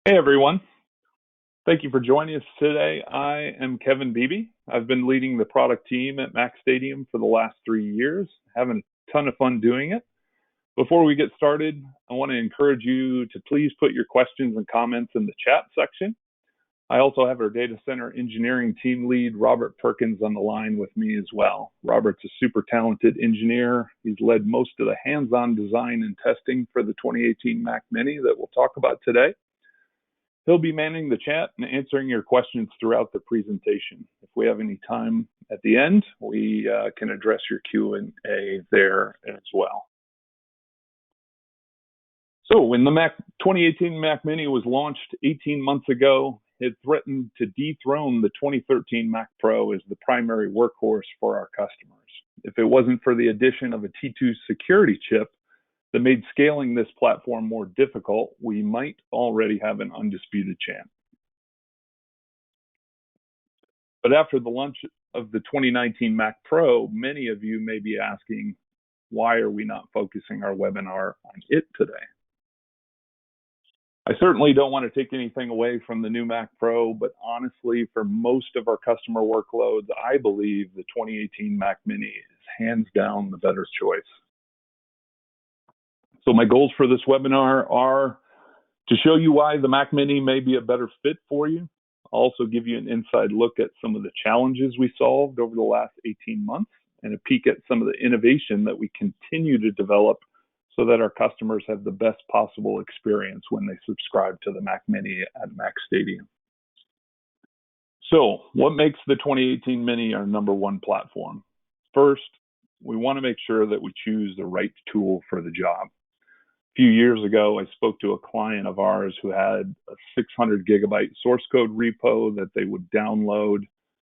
Hey everyone, thank you for joining us today. I am Kevin Beebe. I've been leading the product team at MacStadium for the last 3 years, having a ton of fun doing it. Before we get started, I want to encourage you to please put your questions and comments in the chat section. I also have our data center engineering team lead, Robert Perkins, on the line with me as well. Robert's a super talented engineer. He's led most of the hands-on design and testing for the 2018 Mac Mini that we'll talk about today. He'll be manning the chat and answering your questions throughout the presentation. If we have any time at the end, we can address your Q&A there as well. So when the 2018 Mac Mini was launched 18 months ago, it threatened to dethrone the 2013 Mac Pro as the primary workhorse for our customers. If it wasn't for the addition of a T2 security chip that made scaling this platform more difficult, we might already have an undisputed champ. But after the launch of the 2019 Mac Pro, many of you may be asking, why are we not focusing our webinar on it today? I certainly don't want to take anything away from the new Mac Pro, but honestly, for most of our customer workloads, I believe the 2018 Mac Mini is hands down the better choice. So my goals for this webinar are to show you why the Mac Mini may be a better fit for you. I'll also give you an inside look at some of the challenges we solved over the last 18 months and a peek at some of the innovation that we continue to develop so that our customers have the best possible experience when they subscribe to the Mac Mini at MacStadium. So what makes the 2018 Mini our number one platform? First, we want to make sure that we choose the right tool for the job. A few years ago, I spoke to a client of ours who had a 600 gigabyte source code repo that they would download,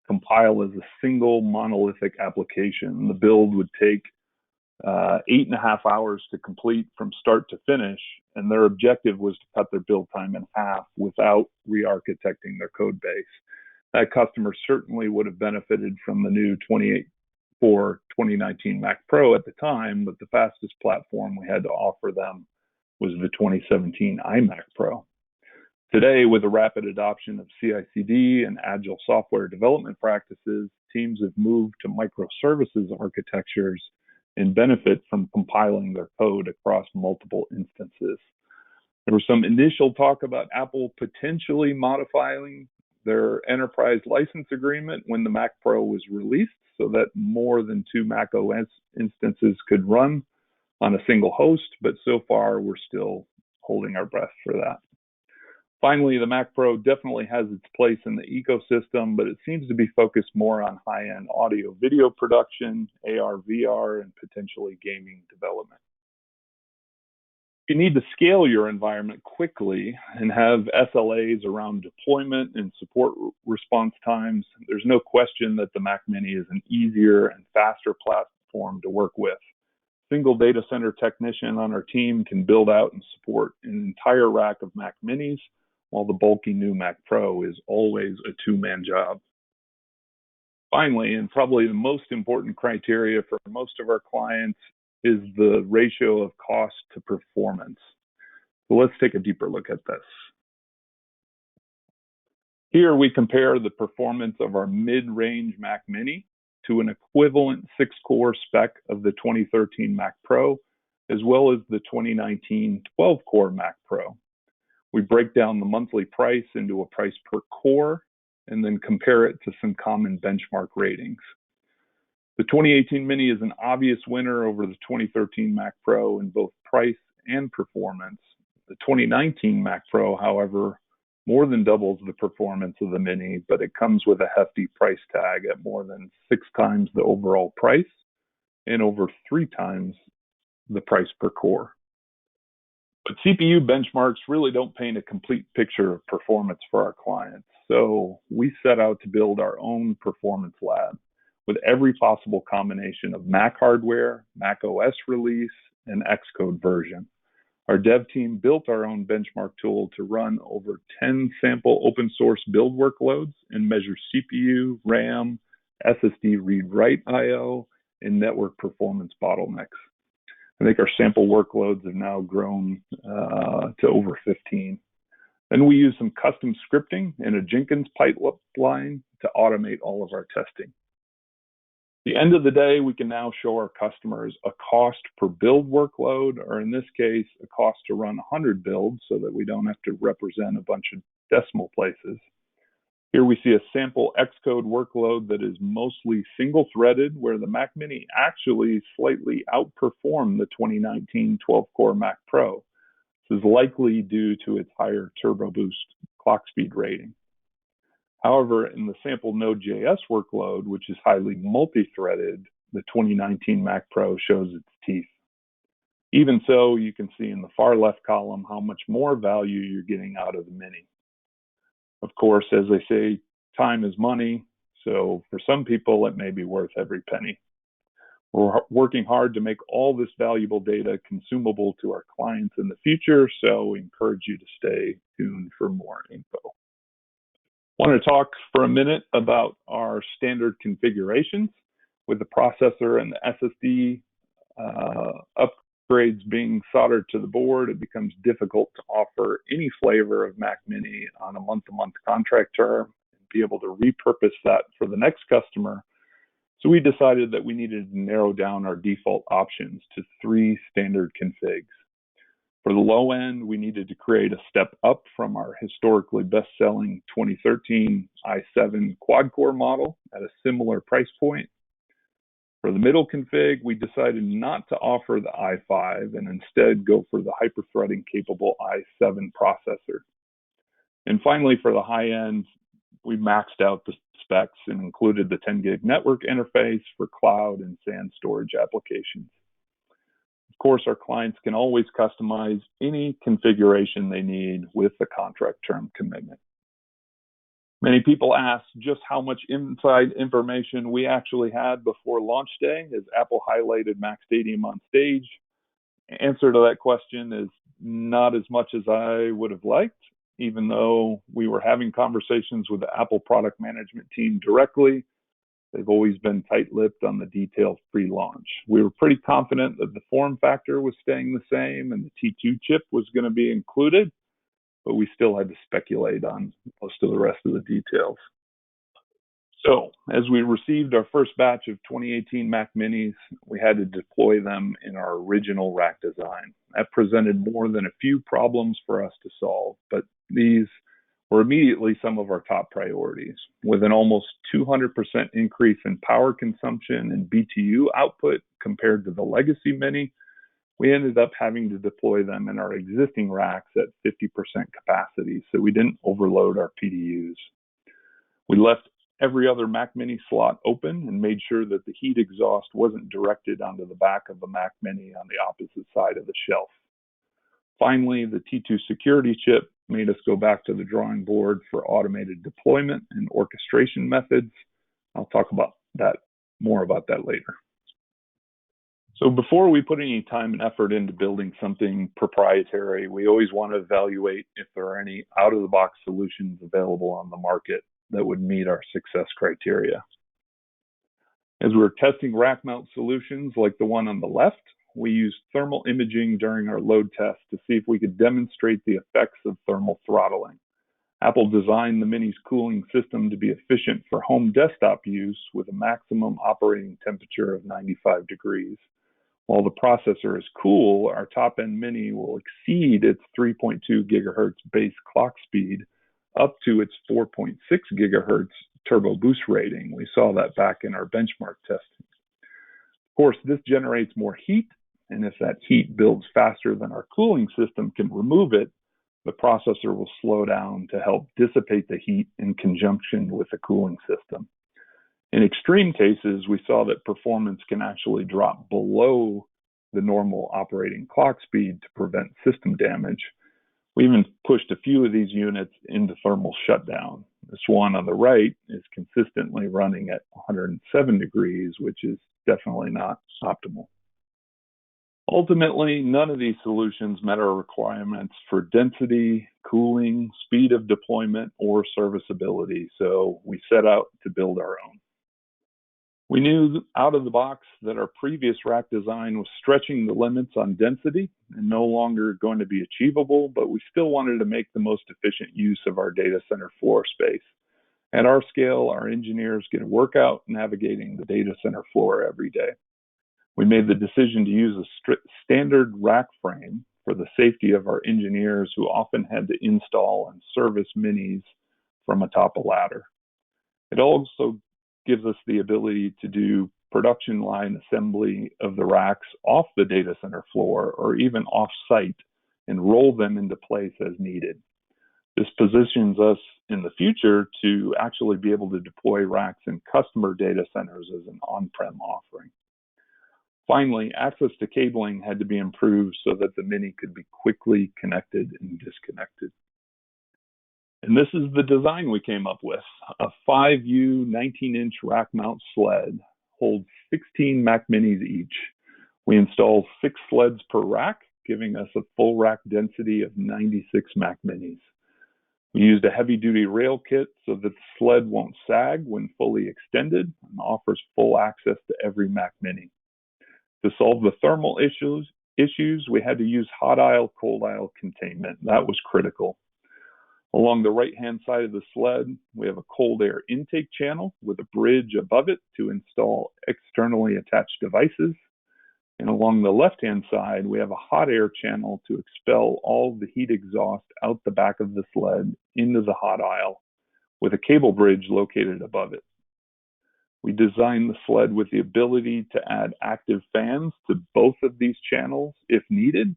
compile as a single monolithic application. The build would take 8.5 hours to complete from start to finish, and their objective was to cut their build time in half without re-architecting their code base. That customer certainly would have benefited from the new 2019 Mac Pro at the time, but the fastest platform we had to offer them was the 2017 iMac Pro. Today, with the rapid adoption of CI/CD and agile software development practices, teams have moved to microservices architectures and benefit from compiling their code across multiple instances. There was some initial talk about Apple potentially modifying their enterprise license agreement when the Mac Pro was released so that more than 2 Mac OS instances could run on a single host, but so far we're still holding our breath for that. Finally, the Mac Pro definitely has its place in the ecosystem, but it seems to be focused more on high-end audio-video production, AR, VR, and potentially gaming development. You need to scale your environment quickly and have SLAs around deployment and support response times. There's no question that the Mac Mini is an easier and faster platform to work with. Single data center technician on our team can build out and support an entire rack of Mac Minis, while the bulky new Mac Pro is always a two-man job. Finally, and probably the most important criteria for most of our clients, is the ratio of cost to performance. So let's take a deeper look at this. Here we compare the performance of our mid-range Mac Mini to an equivalent 6-core spec of the 2013 Mac Pro, as well as the 2019 12-core Mac Pro. We break down the monthly price into a price per core and then compare it to some common benchmark ratings. The 2018 Mini is an obvious winner over the 2013 Mac Pro in both price and performance. The 2019 Mac Pro, however, more than doubles the performance of the Mini, but it comes with a hefty price tag at more than 6 times the overall price and over 3 times the price per core. But CPU benchmarks really don't paint a complete picture of performance for our clients. So we set out to build our own performance lab with every possible combination of Mac hardware, Mac OS release, and Xcode version. Our dev team built our own benchmark tool to run over 10 sample open source build workloads and measure CPU, RAM, SSD read-write I/O, and network performance bottlenecks. I think our sample workloads have now grown to over 15. Then we use some custom scripting in a Jenkins pipeline to automate all of our testing. At the end of the day, we can now show our customers a cost per build workload, or in this case, a cost to run 100 builds so that we don't have to represent a bunch of decimal places. Here we see a sample Xcode workload that is mostly single-threaded, where the Mac Mini actually slightly outperformed the 2019 12-core Mac Pro. This is likely due to its higher Turbo Boost clock speed rating. However, in the sample Node.js workload, which is highly multi-threaded, the 2019 Mac Pro shows its teeth. Even so, you can see in the far left column how much more value you're getting out of the Mini. Of course, as they say, time is money, so for some people it may be worth every penny. We're working hard to make all this valuable data consumable to our clients in the future, so we encourage you to stay tuned for more info. I want to talk for a minute about our standard configurations. With the processor and the SSD upgrades being soldered to the board, it becomes difficult to offer any flavor of Mac Mini on a month-to-month contract term and be able to repurpose that for the next customer. So we decided that we needed to narrow down our default options to 3 standard configs. For the low end, we needed to create a step up from our historically best-selling 2013 i7 quad-core model at a similar price point. For the middle config, we decided not to offer the i5 and instead go for the hyper-threading capable i7 processor. And finally, for the high end, we maxed out the specs and included the 10 gig network interface for cloud and SAN storage applications. Of course, our clients can always customize any configuration they need with the contract term commitment. Many people ask just how much inside information we actually had before launch day, as Apple highlighted MacStadium on stage. The answer to that question is not as much as I would have liked, even though we were having conversations with the Apple product management team directly. They've always been tight-lipped on the details pre-launch. We were pretty confident that the form factor was staying the same and the T2 chip was going to be included, but we still had to speculate on most of the rest of the details. So, as we received our first batch of 2018 Mac Minis, we had to deploy them in our original rack design. That presented more than a few problems for us to solve, but these were immediately some of our top priorities. With an almost 200% increase in power consumption and BTU output compared to the legacy Mini, we ended up having to deploy them in our existing racks at 50% capacity, so we didn't overload our PDUs. We left every other Mac Mini slot open and made sure that the heat exhaust wasn't directed onto the back of the Mac Mini on the opposite side of the shelf. Finally, the T2 security chip made us go back to the drawing board for automated deployment and orchestration methods. I'll talk about that more about that later. So before we put any time and effort into building something proprietary, we always want to evaluate if there are any out-of-the-box solutions available on the market that would meet our success criteria. As we were testing rack mount solutions like the one on the left, we used thermal imaging during our load test to see if we could demonstrate the effects of thermal throttling. Apple designed the Mini's cooling system to be efficient for home desktop use with a maximum operating temperature of 95 degrees. While the processor is cool, our top-end Mini will exceed its 3.2 gigahertz base clock speed up to its 4.6 gigahertz turbo boost rating. We saw that back in our benchmark testing. Of course, this generates more heat, and if that heat builds faster than our cooling system can remove it, the processor will slow down to help dissipate the heat in conjunction with the cooling system. In extreme cases, we saw that performance can actually drop below the normal operating clock speed to prevent system damage. We even pushed a few of these units into thermal shutdown. This one on the right is consistently running at 107 degrees, which is definitely not optimal. Ultimately, none of these solutions met our requirements for density, cooling, speed of deployment, or serviceability, so we set out to build our own. We knew out of the box that our previous rack design was stretching the limits on density and no longer going to be achievable, but we still wanted to make the most efficient use of our data center floor space. At our scale, our engineers get a workout navigating the data center floor every day. We made the decision to use a standard rack frame for the safety of our engineers who often had to install and service minis from atop a ladder. It also gives us the ability to do production line assembly of the racks off the data center floor or even off-site and roll them into place as needed. This positions us in the future to actually be able to deploy racks in customer data centers as an on-prem offering. Finally, access to cabling had to be improved so that the Mini could be quickly connected and disconnected. And this is the design we came up with. A 5U 19-inch rack mount sled holds 16 Mac Minis each. We installed 6 sleds per rack, giving us a full rack density of 96 Mac Minis. We used a heavy-duty rail kit so that the sled won't sag when fully extended and offers full access to every Mac Mini. To solve the thermal issues, we had to use hot aisle, cold aisle containment. That was critical. Along the right-hand side of the sled, we have a cold air intake channel with a bridge above it to install externally attached devices. And along the left-hand side, we have a hot air channel to expel all the heat exhaust out the back of the sled into the hot aisle with a cable bridge located above it. We designed the sled with the ability to add active fans to both of these channels if needed,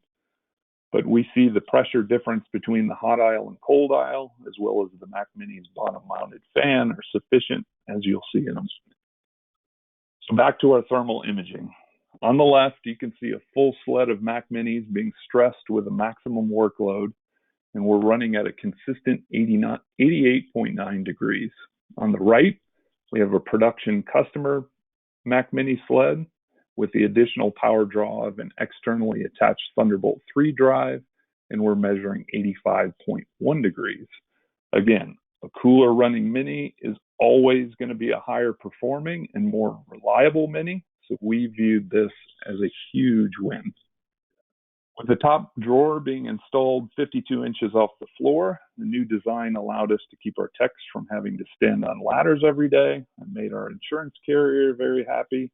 but we see the pressure difference between the hot aisle and cold aisle, as well as the Mac Mini's bottom-mounted fan, are sufficient, as you'll see in a moment. So back to our thermal imaging. On the left, you can see a full sled of Mac Minis being stressed with a maximum workload, and we're running at a consistent 88.9 degrees. On the right, we have a production customer Mac Mini sled with the additional power draw of an externally attached Thunderbolt 3 drive, and we're measuring 85.1 degrees. Again, a cooler running Mini is always going to be a higher performing and more reliable Mini, so we viewed this as a huge win. With the top drawer being installed 52 inches off the floor, the new design allowed us to keep our techs from having to stand on ladders every day and made our insurance carrier very happy.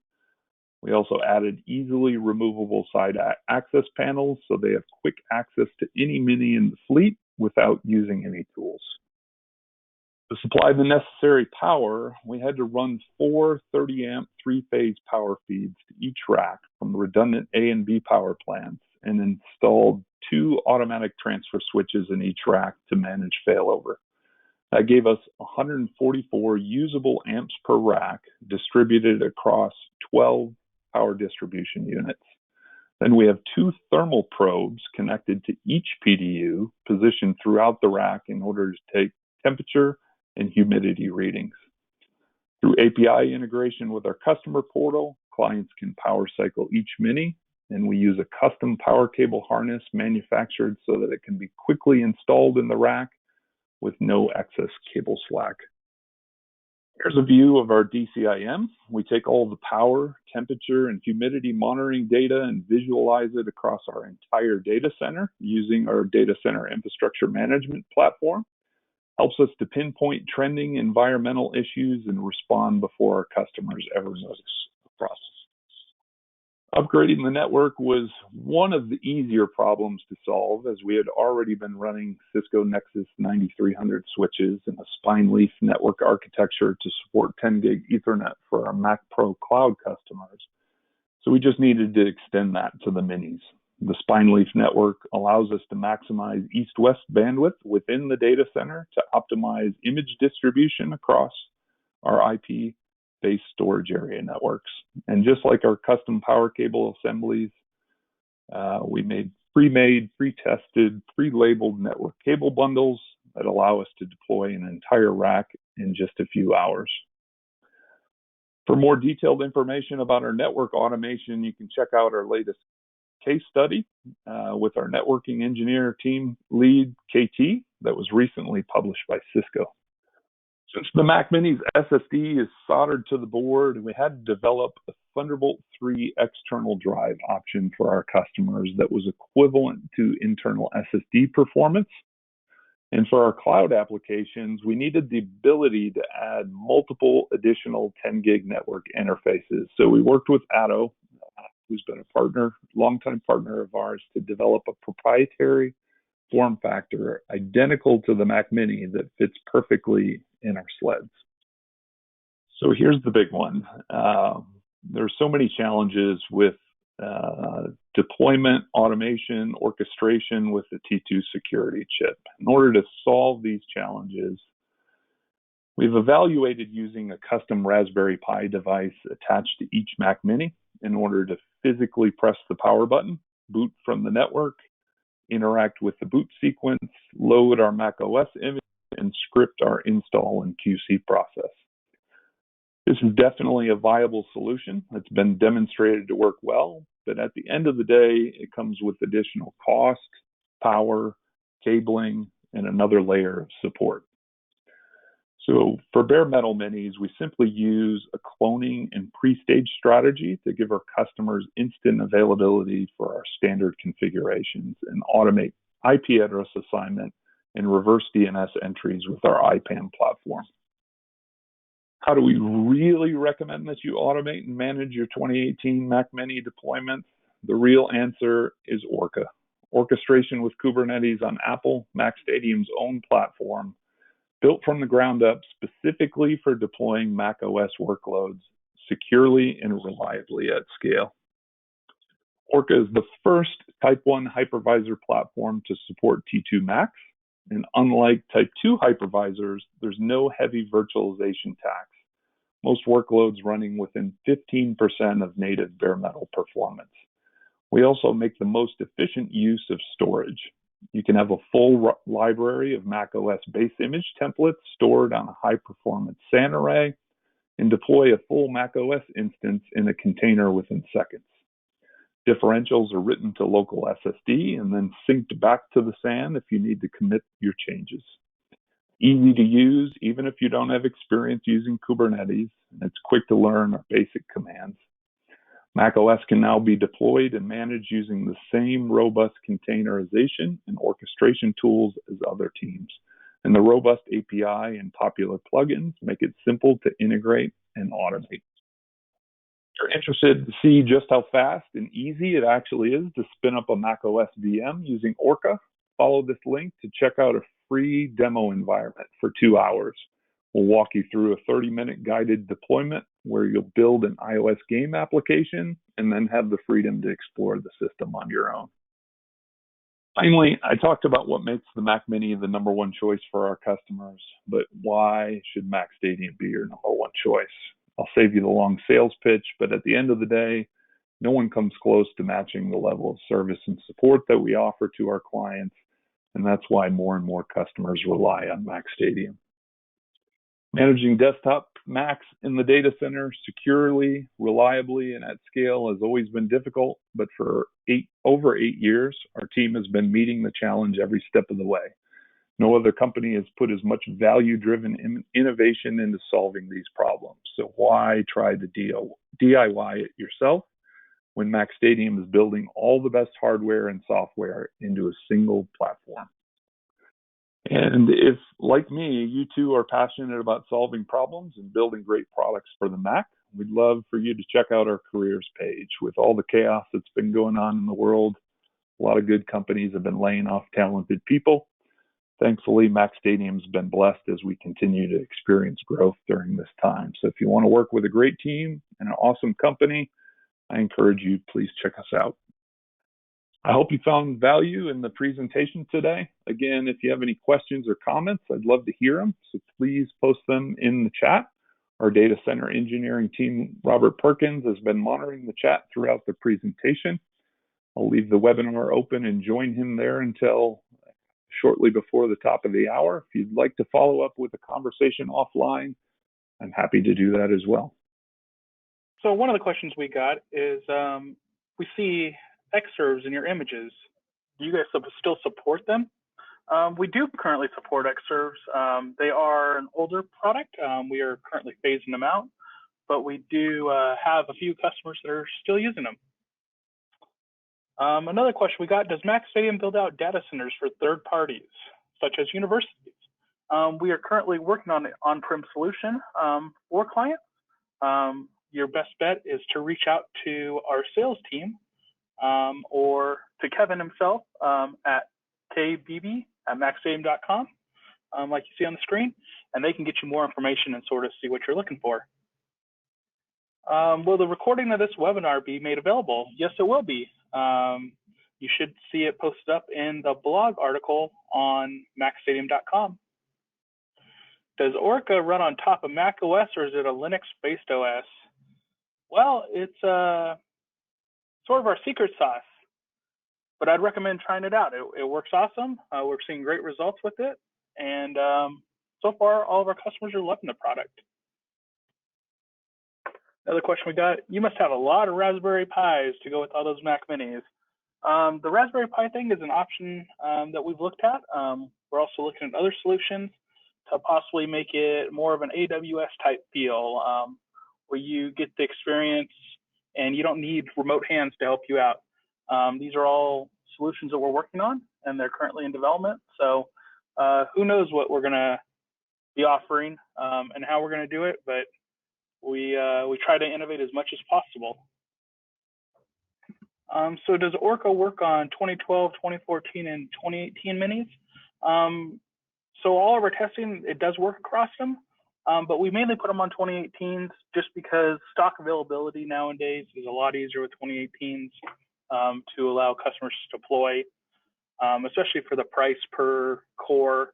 We also added easily removable side access panels so they have quick access to any Mini in the fleet without using any tools. To supply the necessary power, we had to run 4 30-amp 3-phase power feeds to each rack from redundant A and B power plants and installed 2 automatic transfer switches in each rack to manage failover. That gave us 144 usable amps per rack distributed across 12 power distribution units. Then we have 2 thermal probes connected to each PDU positioned throughout the rack in order to take temperature and humidity readings. Through API integration with our customer portal, clients can power cycle each Mini, and we use a custom power cable harness manufactured so that it can be quickly installed in the rack with no excess cable slack. Here's a view of our DCIM. We take all the power, temperature, and humidity monitoring data and visualize it across our entire data center using our data center infrastructure management platform. Helps us to pinpoint trending environmental issues and respond before our customers ever notice the process. Upgrading the network was one of the easier problems to solve, as we had already been running Cisco Nexus 9300 switches and a spine leaf network architecture to support 10 gig Ethernet for our Mac Pro cloud customers. So we just needed to extend that to the Minis. The spine leaf network allows us to maximize east-west bandwidth within the data center to optimize image distribution across our IP-based storage area networks. And just like our custom power cable assemblies, we made pre-made, pre-tested, pre-labeled network cable bundles that allow us to deploy an entire rack in just a few hours. For more detailed information about our network automation, you can check out our latest case study with our networking engineer team lead, KT, that was recently published by Cisco. Since the Mac Mini's SSD is soldered to the board, we had to develop a Thunderbolt 3 external drive option for our customers that was equivalent to internal SSD performance. And for our cloud applications, we needed the ability to add multiple additional 10 gig network interfaces. So we worked with Atto, who's been a partner, longtime partner of ours, to develop a proprietary form factor identical to the Mac Mini that fits perfectly in our sleds. So here's the big one. There's so many challenges with deployment, automation, orchestration with the T2 security chip. In order to solve these challenges, we've evaluated using a custom Raspberry Pi device attached to each Mac Mini in order to physically press the power button, boot from the network, interact with the boot sequence, load our Mac OS image, and script our install and QC process. This is definitely a viable solution. It's been demonstrated to work well, but at the end of the day, it comes with additional cost, power, cabling, and another layer of support. So for bare metal minis, we simply use a cloning and pre-stage strategy to give our customers instant availability for our standard configurations and automate IP address assignment and reverse DNS entries with our IPAM platform. How do we really recommend that you automate and manage your 2018 Mac Mini deployments? The real answer is Orca. Orchestration with Kubernetes on Apple, MacStadium's own platform, built from the ground up specifically for deploying Mac OS workloads securely and reliably at scale. Orca is the first Type 1 hypervisor platform to support T2 Macs, and unlike Type 2 hypervisors, there's no heavy virtualization tax. Most workloads running within 15% of native bare metal performance. We also make the most efficient use of storage. You can have a full library of Mac OS base image templates stored on a high-performance SAN array and deploy a full Mac OS instance in a container within seconds. Differentials are written to local SSD and then synced back to the SAN if you need to commit your changes. Easy to use, even if you don't have experience using Kubernetes, and it's quick to learn our basic commands. Mac OS can now be deployed and managed using the same robust containerization and orchestration tools as other teams. And the robust API and popular plugins make it simple to integrate and automate. If you're interested to see just how fast and easy it actually is to spin up a Mac OS VM using Orca, follow this link to check out a free demo environment for 2 hours. We'll walk you through a 30-minute guided deployment where you'll build an iOS game application and then have the freedom to explore the system on your own. Finally, I talked about what makes the Mac Mini the number one choice for our customers, but why should MacStadium be your number one choice? I'll save you the long sales pitch, but at the end of the day, no one comes close to matching the level of service and support that we offer to our clients, and that's why more and more customers rely on MacStadium. Managing desktop Macs in the data center securely, reliably, and at scale has always been difficult, but for over 8 years, our team has been meeting the challenge every step of the way. No other company has put as much value-driven innovation into solving these problems. So why try to DIY it yourself when MacStadium is building all the best hardware and software into a single platform? And if, like me, you too are passionate about solving problems and building great products for the Mac, we'd love for you to check out our careers page. With all the chaos that's been going on in the world, a lot of good companies have been laying off talented people. Thankfully, MacStadium's been blessed as we continue to experience growth during this time. So if you want to work with a great team and an awesome company, I encourage you, please check us out. I hope you found value in the presentation today. Again, if you have any questions or comments, I'd love to hear them. So please post them in the chat. Our data center engineering team, Robert Perkins, has been monitoring the chat throughout the presentation. I'll leave the webinar open and join him there until shortly before the top of the hour. If you'd like to follow up with a conversation offline, I'm happy to do that as well. So one of the questions we got is, we see Xserves in your images. Do you guys still support them? We do currently support Xserves. They are an older product. We are currently phasing them out, but we do have a few customers that are still using them. Another question we got, does MacStadium build out data centers for third parties, such as universities? We are currently working on an on-prem solution for clients. Your best bet is to reach out to our sales team or to Kevin himself at Beebe@MacStadium.com, like you see on the screen, and they can get you more information and sort of see what you're looking for. Will the recording of this webinar be made available? Yes, it will be. You should see it posted up in the blog article on MacStadium.com. Does Orca run on top of Mac OS or is it a Linux-based OS? Well, it's sort of our secret sauce, but I'd recommend trying it out. It works awesome. We're seeing great results with it, and so far, all of our customers are loving the product. Another question we got, you must have a lot of Raspberry Pis to go with all those Mac Minis. The Raspberry Pi thing is an option that we've looked at. We're also looking at other solutions to possibly make it more of an AWS type feel, where you get the experience and you don't need remote hands to help you out. These are all solutions that we're working on, and they're currently in development. So who knows what we're going to be offering and how we're going to do it, but we try to innovate as much as possible. So does Orca work on 2012, 2014, and 2018 minis? So all of our testing, it does work across them, but we mainly put them on 2018s just because stock availability nowadays is a lot easier with 2018s to allow customers to deploy, especially for the price per core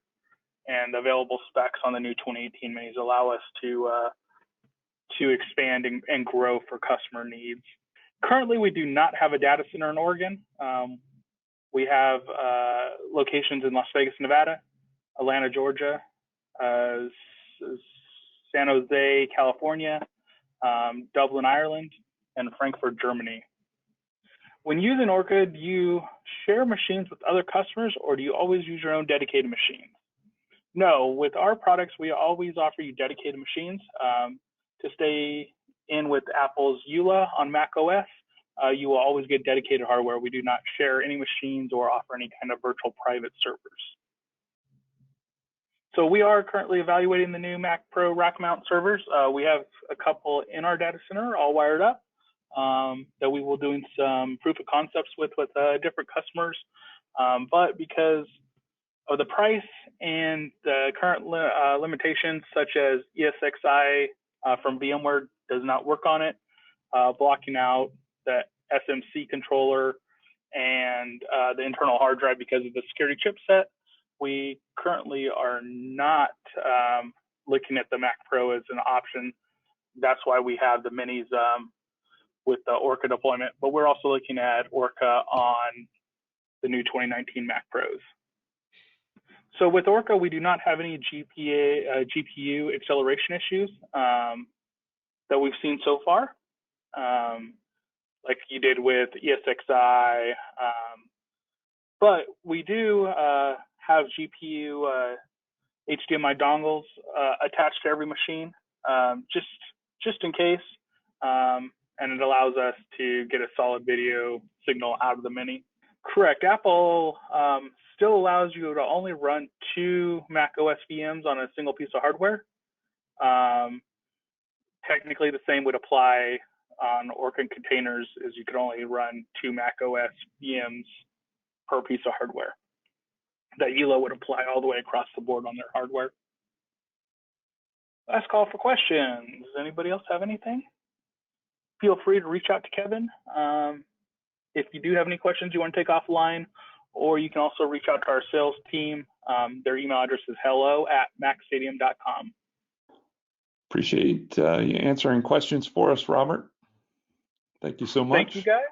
and available specs on the new 2018 minis allow us to expand and grow for customer needs. Currently, we do not have a data center in Oregon. We have locations in Las Vegas, Nevada, Atlanta, Georgia, San Jose, California, Dublin, Ireland, and Frankfurt, Germany. When using Orca, do you share machines with other customers or do you always use your own dedicated machines? No, with our products, we always offer you dedicated machines. To stay in with Apple's EULA on Mac OS, you will always get dedicated hardware. We do not share any machines or offer any kind of virtual private servers. So we are currently evaluating the new Mac Pro rack mount servers. We have a couple in our data center all wired up that we will doing some proof of concepts with different customers. But because of the price and the current limitations, such as ESXi from VMware does not work on it, blocking out the SMC controller and the internal hard drive because of the security chipset, we currently are not looking at the Mac Pro as an option. That's why we have the minis with the Orca deployment, but we're also looking at Orca on the new 2019 Mac Pros. So with Orca, we do not have any GPU acceleration issues that we've seen so far, like you did with ESXi, but we do have GPU HDMI dongles attached to every machine, just in case, and it allows us to get a solid video signal out of the Mini. Correct. Apple still allows you to only run 2 Mac OS VMs on a single piece of hardware. Technically, the same would apply on Orca containers, as you could only run 2 Mac OS VMs per piece of hardware. That EULA would apply all the way across the board on their hardware. Last call for questions. Does anybody else have anything? Feel free to reach out to Kevin. If you do have any questions you want to take offline, or you can also reach out to our sales team. Their email address is hello@MacStadium.com. Appreciate you answering questions for us, Robert. Thank you so much. Thank you, guys.